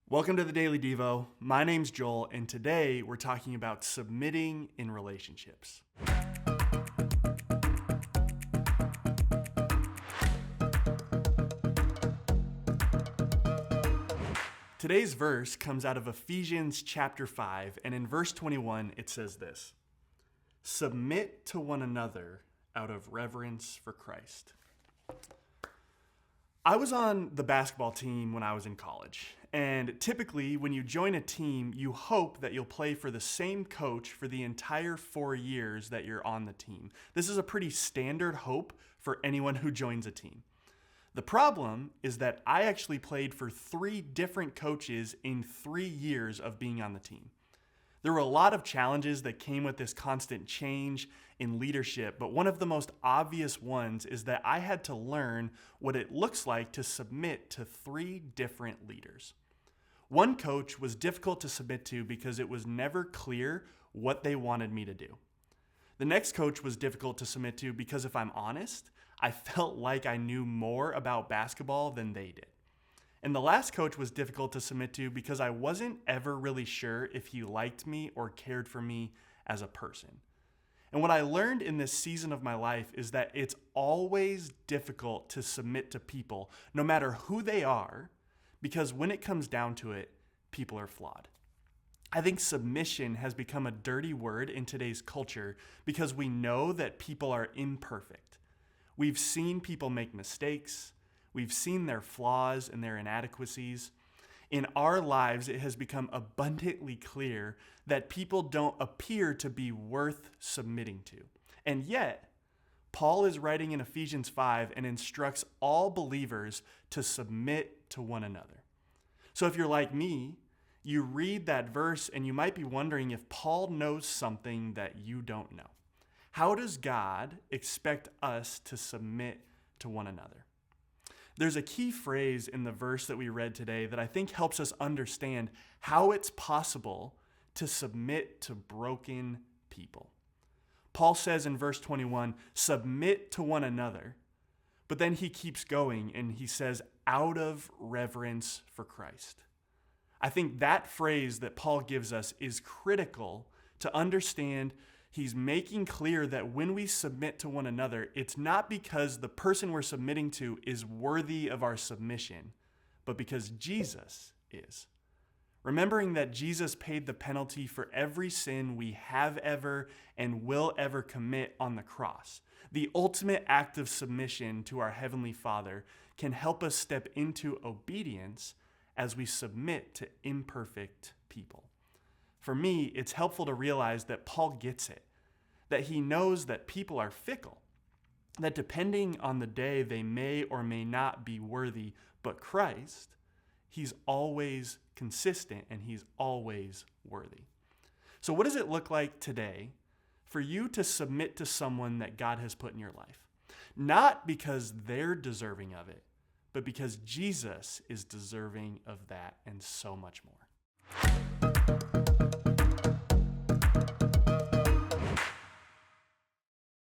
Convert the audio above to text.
Welcome to the Daily Devo. My name's Joel, and today we're talking about submitting in relationships. Today's verse comes out of Ephesians chapter 5, and in verse 21 it says this: "Submit to one another out of reverence for Christ." I was on the basketball team when I was in college, and typically when you join a team, you hope that you'll play for the same coach for the entire 4 years that you're on the team. This is a pretty standard hope for anyone who joins a team. The problem is that I actually played for 3 different coaches in 3 years of being on the team. There were a lot of challenges that came with this constant change in leadership, but one of the most obvious ones is that I had to learn what it looks like to submit to 3 different leaders. One coach was difficult to submit to because it was never clear what they wanted me to do. The next coach was difficult to submit to because, if I'm honest, I felt like I knew more about basketball than they did. And the last coach was difficult to submit to because I wasn't ever really sure if he liked me or cared for me as a person. And what I learned in this season of my life is that it's always difficult to submit to people, no matter who they are, because when it comes down to it, people are flawed. I think submission has become a dirty word in today's culture because we know that people are imperfect. We've seen people make mistakes. We've seen their flaws and their inadequacies. In our lives, it has become abundantly clear that people don't appear to be worth submitting to. And yet, Paul is writing in Ephesians 5 and instructs all believers to submit to one another. So if you're like me, you read that verse and you might be wondering if Paul knows something that you don't know. How does God expect us to submit to one another? There's a key phrase in the verse that we read today that I think helps us understand how it's possible to submit to broken people. Paul says in verse 21, "Submit to one another," but then he keeps going and he says, "out of reverence for Christ." I think that phrase that Paul gives us is critical to understand. He's making clear that when we submit to one another, it's not because the person we're submitting to is worthy of our submission, but because Jesus is. Remembering that Jesus paid the penalty for every sin we have ever and will ever commit on the cross, the ultimate act of submission to our Heavenly Father, can help us step into obedience as we submit to imperfect people. For me, it's helpful to realize that Paul gets it, that he knows that people are fickle, that depending on the day they may or may not be worthy, but Christ, he's always consistent and he's always worthy. So what does it look like today for you to submit to someone that God has put in your life? Not because they're deserving of it, but because Jesus is deserving of that and so much more.